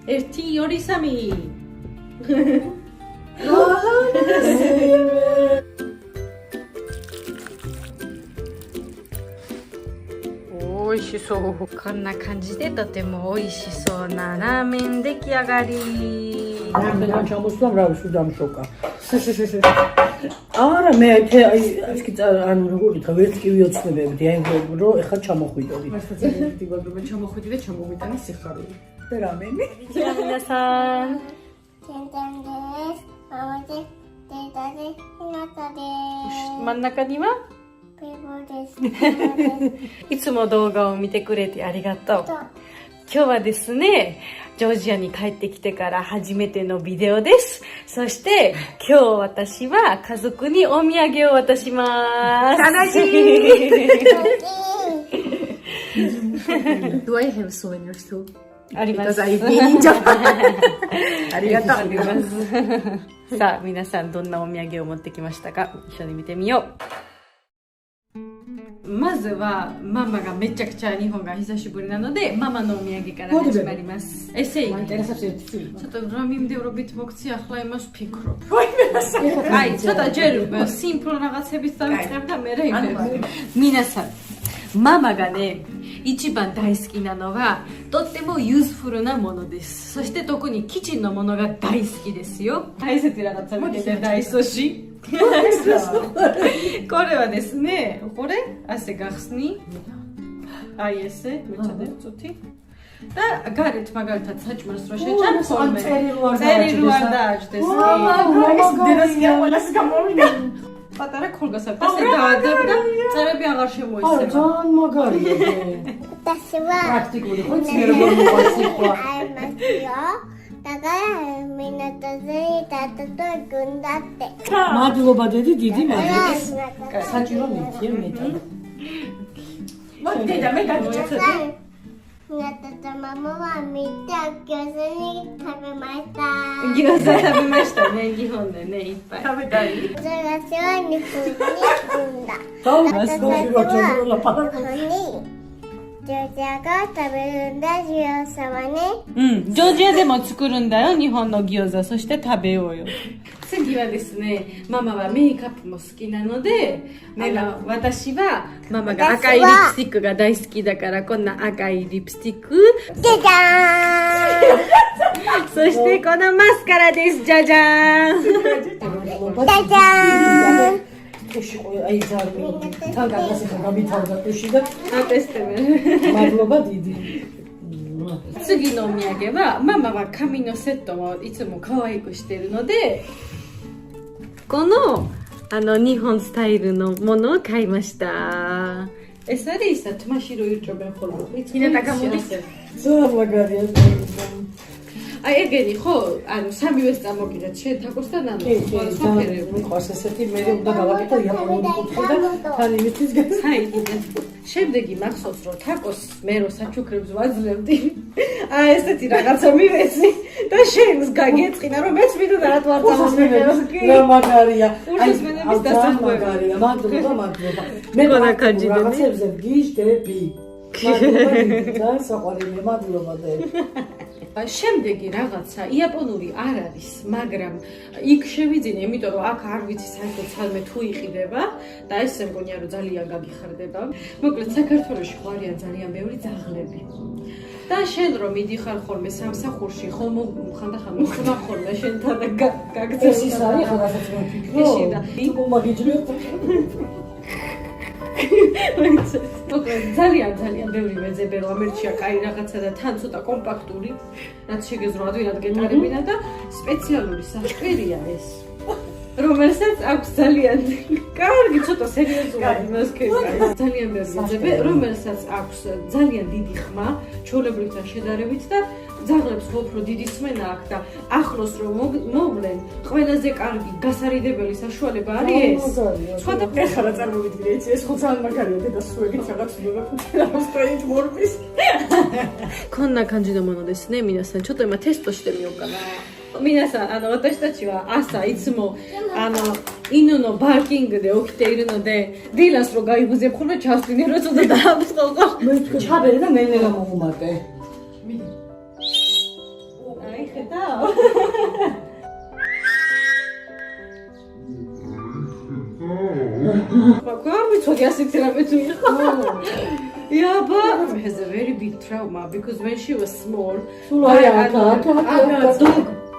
ერთი, ორი, სამი.おいしそう。こんな感じでとてもおいしそうなラーメン出来上がり。라면만 참았어, 라면수 담쇼까. არა მე აი ანუ როგორ გითხრა ვერც კი ვიოცნებები აი რომ ეხლა ჩამოხვიდოდი მე ჩამოხვიდი და ჩამოვიტანე სიხარული და რამენი皆さん 真ん中にはいつも動画を見てくれてありがとう。今日はですね、ジョージアに帰ってきてから初めてのビデオです。そして今日私は家族にお土産を渡します。楽しい。Do I have souvenirs too? あります。Because I've been in Japan. ありがとう。あります。さあ皆さんどんなお土産を持ってきましたか？一緒に見てみよう。まずはママがめちゃくちゃ日本が久しぶりなのでママのお土産から始まります。ესე იგი ცოტა რა მიმდევრობით მოგცი ახლა იმას ვფიქრობ. აი ცოტა ჯერ სიმპლ რაღაცებით დავიწყებ და მე იმდენ. 皆さんママがね一番大好きなのはとってもユースフルなものです。そして特にキチンのものが大好きですよ。大切な方見てて大好き。これはですね、これ汗がხსნი. აი ესე, მეჩადე წუთი. და გარეთ მაგალითად საჭმელს რო შეჭამ ხოლმე. წერი რო არ დააჭდეს. პატარა ქოლგასაკ და დაადებ და წერები აღარ შემოისება. ძალიან მაგარია. პრაქტიკული ხო ცნობილი მოხდა. მადლობა დედი, დიდი მადლობა. საჭირო მითია მეტად. მოდიდა მე გადავჭერდი. გიოზა თამაშთა მე გიხონდე ნე იპა. თავედარი. თავას გოჟურა პაპა.ジョージアでも作るんだよ日本の餃子。そして食べようよ。次はですね、ママはメイクアップも好きなので、私はママが赤いリップスティックが大好きだからこんな赤いリップスティック。じゃじゃーん。そしてこのマスカラです。じゃじゃーん。じゃじゃーん。აი ძალიან თან გასაგებია გამითავდა ტუში და ატესტები. მადლობა დიდი. 次のお土産はママは髪のセットをいつも可愛くしてるのでこの日本スタイルのものを買いました。ეს არის ისა თმაში რო ირჭობენ ხოლმე. ინეტა გამოდის. ძალიან მაგარია. აი ეგენი ხო? ანუ სამივეს წამოგიდეთ შენ თაკოსთან ანუ მიყვარს ესეთი მე უნდა გავაკეთო იაპონური კუთხე და თან იმისთვის გაიდინე. შემდეგი მახსოვს რომ თაკოს მე რო საჩუქრებს ვაძლევდი. აი ესეთი რაღაცა მივეცი და შენს გაგეწყინა რომ მეც მინდოდა რა თქმა უნდა რა მაგარია. აი დასახმარია. მადლობა. მე რაღაცებზე გიჟდები. მადლობა. საყვარელი მადლობა და შემდეგი რაღაცა იაპონური არ არის, მაგრამ იქ შევიძინე, იმიტომ რომ აქ არ ვიცი საერთოდ ცალმე თუ იყიდება და ესე მგონია რომ ძალიან გაგიხარდება. მოკლედ საქართველოში ხო არიან ძალიან ბევრი ძაღლები. და შენ რომ მიდიხარ ხოლმე სამსახურში, ხომ ხანდახან მოხდა ხოლმე შენთან და გაგწევ. ეს ის არის რაღაცა ვფიქრო. და იმომაგიჯრებ. ძალიან ბევრი მეძებე რომ ამერჩია კაი რაღაცა და თან ცოტა კომპაქტური რაც შეგეძლო ადვილად გეტარებინა და სპეციალური საშკერია ეს რომელსაც აქვს ძალიან კარგი ცოტა სერიოზულად მასკერა ძალიან ბევრი მეძებე რომელსაც აქვს ძალიან დიდი ხმა ჩვეულებრივთან შედარებით და ძაღლებს უფრო დიდი სმენა აქვს და ახლოს რომ მოვლენ ყველაზე კარგი გასარიდებელი საშუალება არის ეს სხვადასხვა ეხლა წარმოვიდგინე იცი ეს ხო ძალიან მაგარია და სუებით რაღაც ნუ სტრეინჯ მორბის こんな感じのものですね皆さんちょっと今テストしてみようかな皆さん私たちは朝いつも犬のバーキングで起きているのでディラスロがイブゼこのチャンスにやるとだだチャベルがねねがもうまて უცოდი ასეთი რამე თუ იყო. Yeah, but has a very big trauma because when she was small, a dog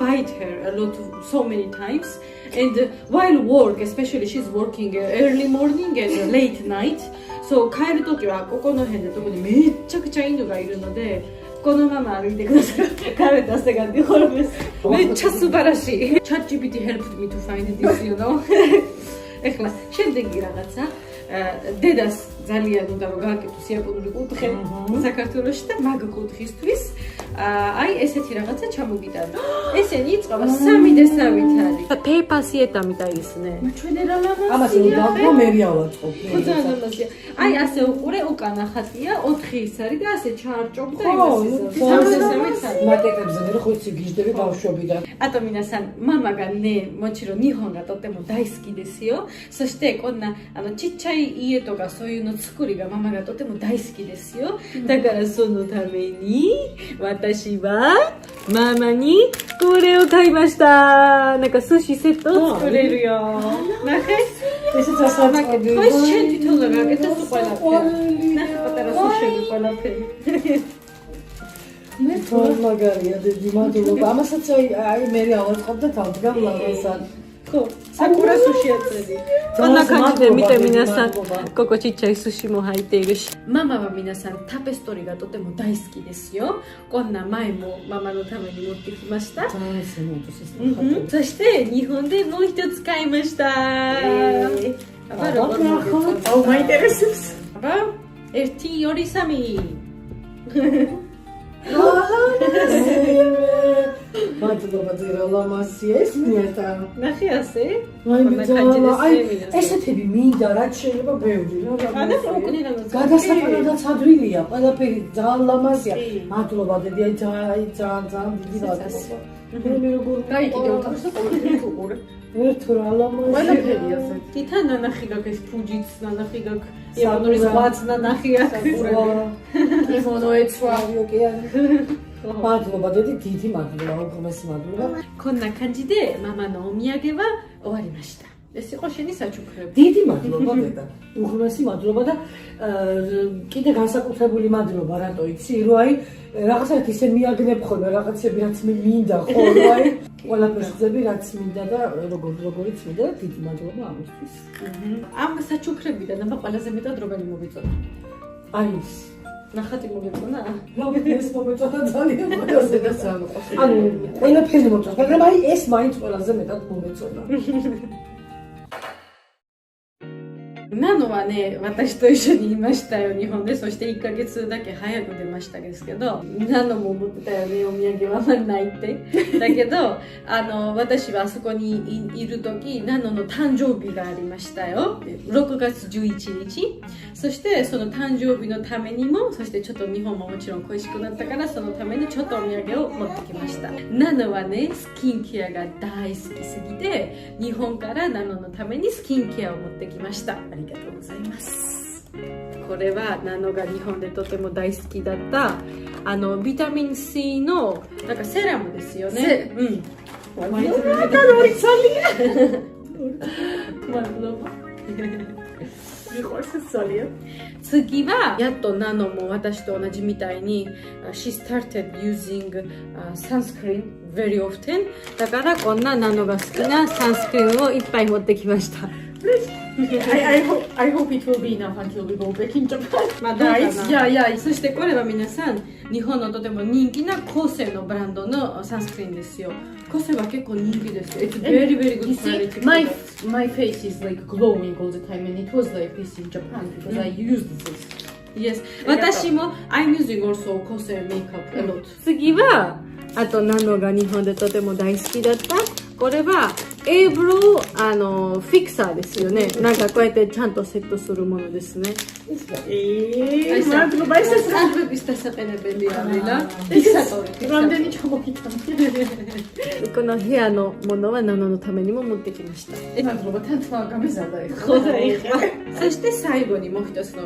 bite her a lot, so many times. And while work, especially she's working early morning and late night. So 帰る時はここの辺で特にめっちゃくちゃ犬がいるので。このまま歩いてください。彼と汗が出てます。めっちゃ素晴らしい。ChatGPT helped me to find this, you know. ეხლა შემდეგი რაღაცა დედას ძალიან უნდა რომ გააკეთო სიაპონური კუთხე საქართველოში და მაგ კუთხისთვის აი ესეთი რაღაცა ჩამოგიტანა. ესენი იწყება 3 დესავით არის. PayPal-ი ეტამიტაისნე. ჩვენი რა ლამაზია. ამას უნდა მერიავაწყო. ხოძანამაზია. აი ასე უყურე უკანა ხატია 4 ის არის და ასე ჩაარჭობდა იმას. მაკეტებზე მე ხო იცი გიждები ბავშვობიდან. あと皆さんママがねもちろん日本がとても大好きですよ。そしてこんなちっちゃい家とかそういうの作りがママがとても大好きですよ。だからそのために私はママにこれを買いました。なんか寿司セットを作れるよ。なんかეს წასაწყობი. ხო შეიძლება თულა გაკეთოს ყველაფერი. ნახე პატარა სუშები ყველაფერი. მე თორმაგარია დედი მადლობა. ამასაც აი მე ავაწყობდა თავდგან ლავასთან. ხო, საკურა სუში აწედი. Кона канде мите минасан коко чичай суши мо хайте ируши. Мама ва минасан тапестори га тотемо дайсуки десу yo. Кonna мае мо мамаのために持ってきました。そして日本でもう一つ買いました。აუ მაინტერესებს. აბა, ერთი, ორი, სამი. მადლობა ძირა ლამასია ეს მიეტა. ნახე ასე? აი ესეთები მინდა რაც შეიძლება ბევრი რა. გადასაყენადაც ადვილია, ყველაფერი ძალიან ლამაზია. მადლობა დედი, აი ძალიან დიდი მადლობა. მე როგორ გაიგე უთხარს და ყოველთვის უყურე. ერთ რა ლამაზია. ყველაფერი ასე. თითა ნანახი გაქვს ეს ფუჯიც ნანახი გაქვს. იაპონური ზღვაც ნანახი აქვს. ტელეფონო ეცვა. მადლობა დედი, დიდი მადლობა, უღმესი მადლობა. Кonna канжиде мамаのお土産は終わりました。ეს იყო შენი საჩუქრები. დიდი მადლობა დედა. უღმესი მადლობა და კიდე განსაკუთრებული მადლობა რატო იცი, რომ აი რაღაცა ისე მიაგნებ ხოლმე რაღაცები რაც მე მინდა ხო, რომ აი ყველაფერს ხდები რაც მინდა და როგორიც მინდა და დიდი მადლობა ამისთვის. ამ საჩუქრებიდან აბა ყველაზე მეტად რომელი მოგეწონა? აი ეს ნახატი მოგეწონა? ეს მომეწონა ძალიან დედას ძალიან უყვარს. ანუ ყველაფერი მომწონს, მაგრამ აი ეს მაინც ყველაზე მეტად მომეწონა. なのはね、私と一緒にいましたよ、日本で。そして1ヶ月だけ早く出ましたですけど、ナノも思ってたよね、お土産はあんまりないって。だけど、私はあそこにいる時、ナノの誕生日がありましたよ。6月11日。そしてその誕生日のためにも、そしてちょっと日本ももちろん恋しくなったから、そのためにちょっとお土産を持ってきました。ナノはね、スキンケアが大好きすぎて、日本からナノのためにスキンケアを持ってきました。ありがとうございます。これはナノが日本でとても大好きだったビタミン C のなんかセラムですよね。うん。次はやっとナノも私と同じみたいに She started using sunscreen very often だからこんなナノが好きなサンスクリーンをいっぱい持ってきました。I hope it will be enough until we go back in Japan. まあどうかな。いや、そしてこれは皆さん日本のとても人気なコセのブランドのサンスクリーンですよ。コセは結構人気ですよ。It's very very good quality. My face is like glowing all the time and it was like this in Japan because I used this. Yes. 私も I'm using also コセメイクアップ a lot. 次はあとナノが日本でとても大好きだった。これはエイブロウフィクサーですよね。なんかこうやってちゃんとセットするものですね。მადლობა ეს სანთების დასაყენებელი არის რა. ფიქსატორი. რამდენი ჩამოგიტანე. この部屋のものはナノのためにも持ってきました。მადლობა თან თვა გამიზარდა ეხლა. そうだეხლა。そして最後にもう一つの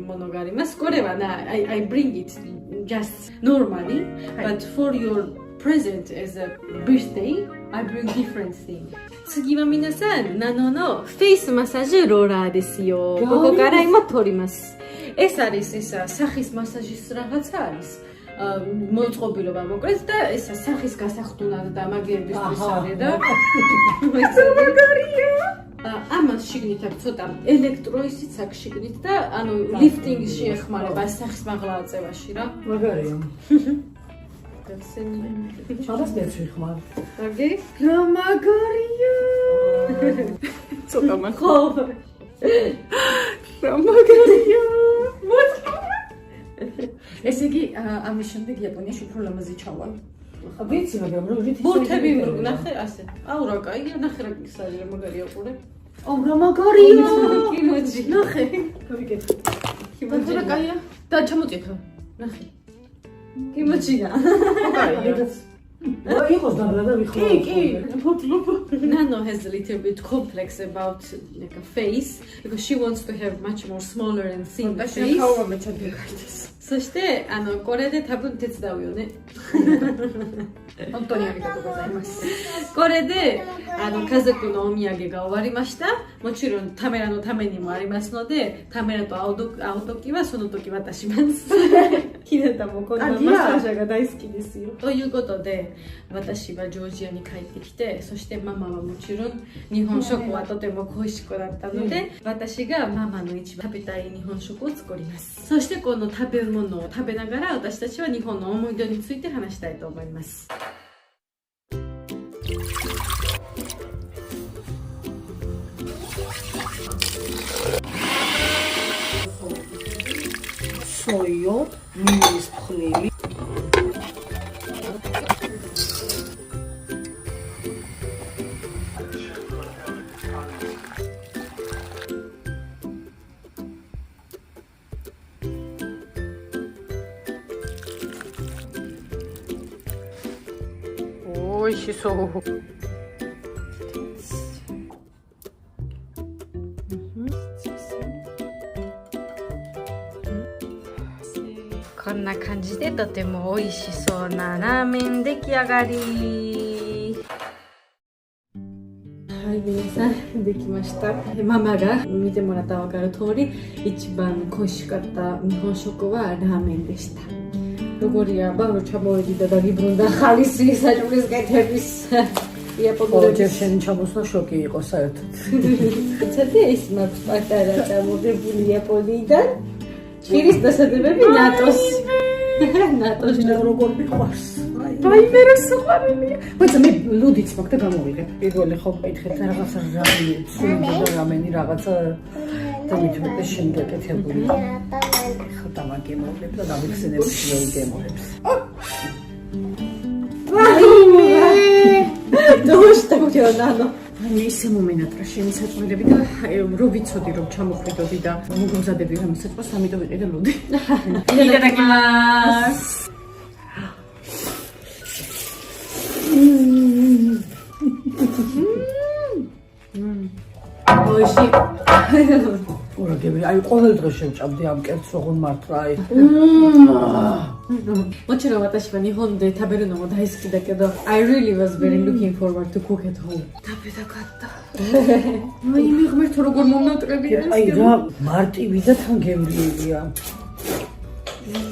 ものがあります。これはな、I bring it just normally, but for your present as a birthday, I bring different thing. 次は皆さん、ナノのフェイスマッサージローラーですよ。ここから今取ります。ეს არის ისა სახის მასაჟის რაღაცა არის. მოწყობილობა მოკლედ და ისა სახის გასახდუნად და მაგიებისთვის არის და მაგარია. ამას შიგნით აქვს ცოტა ელექტროისიც აქვს შიგნით და ანუ ლიფტინგს შეეხმარება სახის მაღლავწევაში რა. მაგარია. გასცემი. ჩადას მეცვი ხმარ. კარგი? რა მაგარია. ცოტა ხო. რა მაგარია. ესე იგი ამის შემდეგ იაპონიაში უფრო ლამაზი ჩავალ. ვიცი მაგრამ რო რითი ბურთები ნახე ასე. აუ რა კაია, ნახე რა კისარია მაგარია ყურე. აუ რა მაგარია. კიმოჯი. ნახე. გავიკეთე. კიმოჯი რა კაია. და ჩამოწითო. ნახე. კიმოჯია. მაგარია. იყოს დაბლა და ვიხო. კი, ფოთლობ. Nano has a little bit complex about like a face because she wants to have much more smaller and thin face.そしてこれで多分手伝うよね。本当にありがとうございます。これで家族のお土産が終わりました。もちろんタメラのためにもありますので、タメラと会う時はその時渡します。ひなたもこんなマッサージが大好きですよ。ということで、私はジョージアに帰ってきて、そしてママはもちろん日本食はとても恋しくなったので、私がママの一番食べたい日本食を作ります。そしてこの食べ物を食べながら私たちは日本の思い出について話したいと思います。소요, 미니스 플레이. 오이시소.こんな感じでとても美味しそうなラーメン出来上がり。はい、皆さんできました。ママが見てもらったら分かる通り、一番恋しかった日本食はラーメンでした。როგორია, ბავშვი ჩამოვიდიდა და გიბრუნდა ხალისი საჭმლის კეთების იაპონურების. შენ ჩამოსვლა შოკი იყო საერთოდ. ცოტა ის მაქვს პატარა წამოგებული იაპონიიდან. ჭირის დასადებები ნატოს. ნატოს როგორ მიყვარს. აი მე რა საყვარელია. მოიცა მე ლუდიც მაქვს და გამოვიღებ. პირველი ხო მეკითხეთ რაღაცა რამენი, სულდა რამენი რაღაცა და მithmetე შემგეკეთებული. ხო დამაგემოვლებ და დავიხსენებ ძველი გემოებს. დოშტაგო ნანო. აი ისე მომენატრა შენი საჭმელები და რო ვიცოდი რომ ჩამოხვიდოდი და მოგზადები რომ საჭმელს ამიტომ ვიყიდე ლუდი. იტადაკიმას. ოიში. ორაგები, აი ყოველ დღე შევჭამდი ამ კერძს როგორ მართლა აი. もちろん私は日本で食べるのも大好きだけど I really was very looking forward to cook at home 食べたかった。აი მე ღმერთო როგორ მომნატრებია ეს. აი რა მარტივი და თან გემრიელია.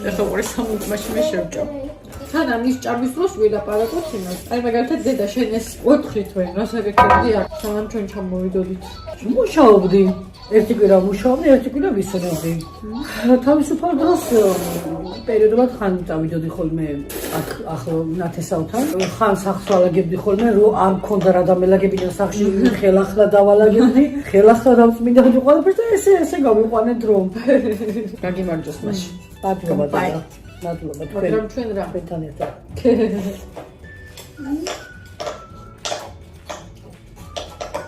ეხლა ორი სამუთმაში მე შევჭამ. თან ამის ჭამის დროს ვილაპარაკოთ იმას. აი მაგალითად დედა შენ ეს ოთხით ვენ რასაკეთებდი აქ სანამ ჩვენ ჩამოვიდოდით. მუშაობდი. ერთი კვირა მუშაობდი, ერთი კვირა ვისწრებდი. თავისუფალ დროს პერიოდულად ხან წავიდოდი ხოლმე აქ ახლო ნათესავთან. ხან სახლს ვალაგებდი ხოლმე, რომ არ მქონდა რა დამელაგებინა სახლში, ხელახლა დავალაგებდი. ხელახლა დავწმინდავდი ყველაფერს და ესე გამიყვანე დრო. გაგიმარჯოს მაშინ. მადლობა და მადლობა მაგრამ ჩვენ რა თქვენთან ერთად.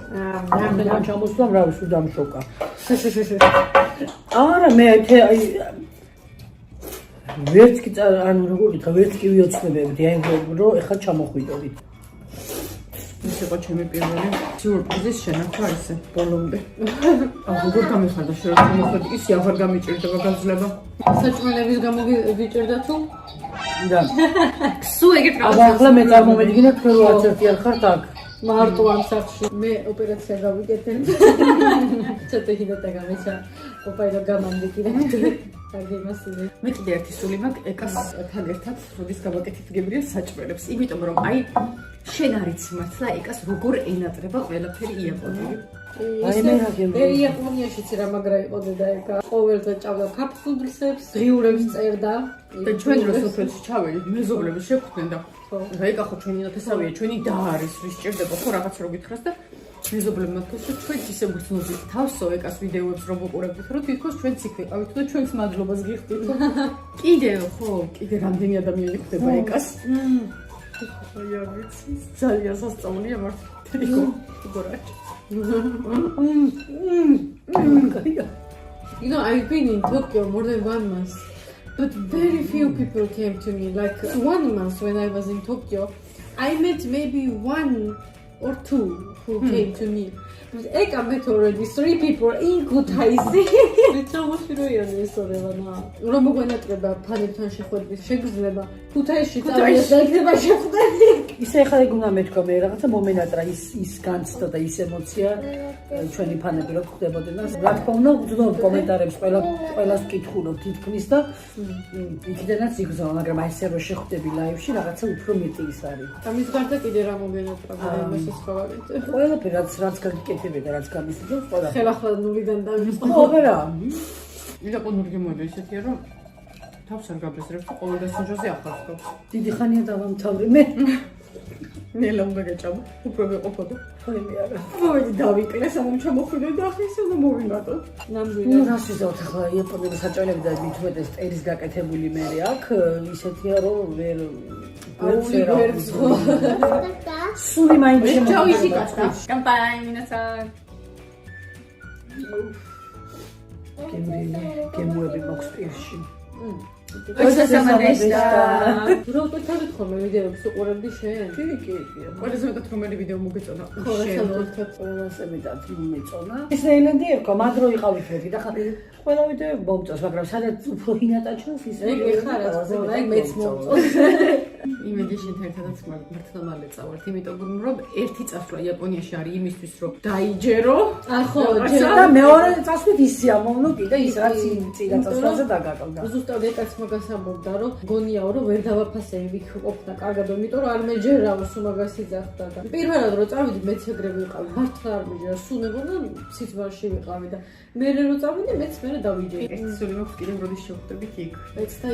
ამ ჩამოსვლამ რა ვიცი დამშოკა. არა მე აი ვერც კი ანუ როგორ ვიტყვი ვერც კი ვიოცნებებდი აი რომ ეხლა ჩამოხვიდოდი. ეს იყო ჩემი პირველი სიურპრიზის შენახვა ესე ბოლომდე. როგორ გამიხარდა შენ რომ მოხვედი ისე აღარ გამიჭირდება გაძლება. საჭმელების გამო ვიჭერდა თუ და სულ ეგეთ აბა ახლა მე წარმომედგინე თქვენ რო არც ერთი არ ხართ აქ მარტო ამ სახლში მე ოპერაცია გავიკეთე. ცოტა ჰიდატა გამეცა ოპაიდო გამანდიკირე. დაგემასწრე. მე კიდე ერთი სული მაქვს ეკას თან ერთად, როდის გავაკეთეთ გებრიელ საჭმელებს. იმიტომ რომ აი შენ არიც მართლა ეკას როგორ ენატრება ყველაფერი იაპონური. აი მე რა გემბი. იაპონიაშიც რა მაგრა იყო დედაეკა. ყოველდღე ჭამდა კაფსულებს, ღიურებს წერდა. და ჩვენ რო სოფელში ჩავედით, მეზობლები შეხვდნენ და ეკა ხო ჩვენი ნათესავია, ჩვენი და არის, ვის ჭირდება ხო რაღაც რო გითხრას და მეზობლებმა თქვეს, რომ ჩვენ ისე გრძნობთ თავსო ეკას ვიდეოებს რო მოყურებთ, რომ თვითონ ჩვენც იქ ვიყავით და ჩვენს მადლობას გიხდით. კიდე ხო, კიდე რამდენი ადამიანი ხვდება ეკას. აი არ ვიცი, ძალიან სასწაულია მართლა. თქო, გორაჩ. You know, I've been in Tokyo more than 1 month, but very few people came to me. Like 1 month when I was in Tokyo, I met maybe 1 or 2 who came to me. But I met already 3 people in Kutaisi. It's რომ მოგენატრება ფანებთან შეხვედრის შეგრძნება ქუთაისში წავიდა შეხვდები. ისე ხა ეგ უნდა მეთქვა მე რაღაცა მომენატრა ის განცდა და ის ემოცია ჩვენი ფანები რო ხვდებოდნენ და რა თქმა უნდა ვძნობ კომენტარებს ყველას ვკითხულობ თითქმის და იქიდანაც იგზავნა მაგრამ აი ესე რო შეხვდები ლაივში რაღაცა უფრო მეტი ის არის. ამის გარდა კიდე რა მოგენატრა იმასაც გავაკეთე. ყველაფერი რაც გაგიკეთებია და რაც გამისდევს ყველა ხელახლა ნულიდან დავიწყო. ხო რა იაპონური გემოდი ისეთია რომ თავს არ გაბეზრებს და ყოველ დასაჯოზე ახავს. დიდი ხანია დავამთავრე მე ნელა უნდა გაჭამა, უფრო მეყოფოდა. ხოლმე მე არა. მოიდი დავიკლეს, ამ ჩამოხვიდე და ახლა ისე უნდა მოვინატო. ნამდვილად. ნუ რას ვიზავთ ახლა იაპონური საჭმელები და მით უმეტეს წერის გაკეთებული მე აქ ისეთია რომ ვერ სული მაინც ჩაუისი კაცკა. კამპაი მინასან. გემოები მაქვს პირში. როგორ თავით ხოლმე ვიდეოებს უყურებდი შენ? კი. ყველაზე მეტად რომელი ვიდეო მოგეწონა? შენ ყველაზე მეტად მეწონა. ისრაელენდი ერქვა, მათ რო იყავით ერთი და ხა ყველა ვიდეო მომწონს, მაგრამ სადაც უფრო ჰინატა ჩანს ის ეგ ხარ ეგ მეც მომწონს. იმედი შენთან ერთადაც მართლა მალე წავართ, იმიტომ რომ ერთი წასვლა იაპონიაში არის იმისთვის რომ დაიჯერო. ახო, და მეორე წასვლით ის სიამოვნო კიდე ის რაც წინა წასვლაზე დაგაკლდა. ზუსტად ეკაც მაგას ამბობდა რომ გონიაო რომ ვერ დავაფასები იქ ყოფნა კარგად, იმიტომ რომ არ მეჯერავ სულ მაგას იძახდა და პირველად რომ წავიდი მეც ეგრე ვიყავი, მართლა არ მეჯერა, სულ მეგონა სიცვარში ვიყავი და მე რო წავიდი მეც მე დავიჯერე. ეს სული მაქვს კიდე როდის შევხვდებით იქ. მეც და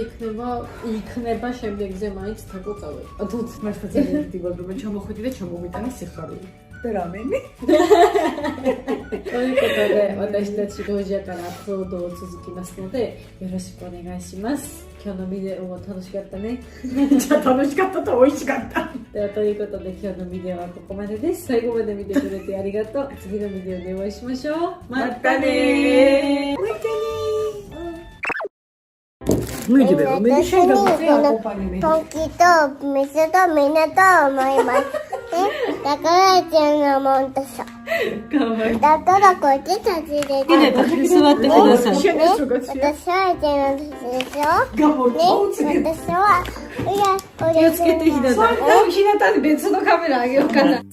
იქნება შემდეგზე მაინც თაკო წავედი. თუთ მართლა ძალიან დიდი გობრობა ჩამოხვიდი და ჩამოვიტანე სიხარული. рамени. Только私たち同時やからアップロードを続きますのでよろしくお願いします。今日のビデオも楽しかったね。じゃあ楽しかったと美味しかった。ではということで今日のビデオはここまでです。最後まで見てくれてありがとう。次のビデオでお会いしましょう。またねー。無理だよ。めっちゃいいだろ。時と水と港を思います。だからちゃんのもんとさ。だからこっち立ち入れて。ね、座ってください。私はちゃんの年でしょ。ね、私は、気をつけてひなた。ひなたで別のカメラあげようかな。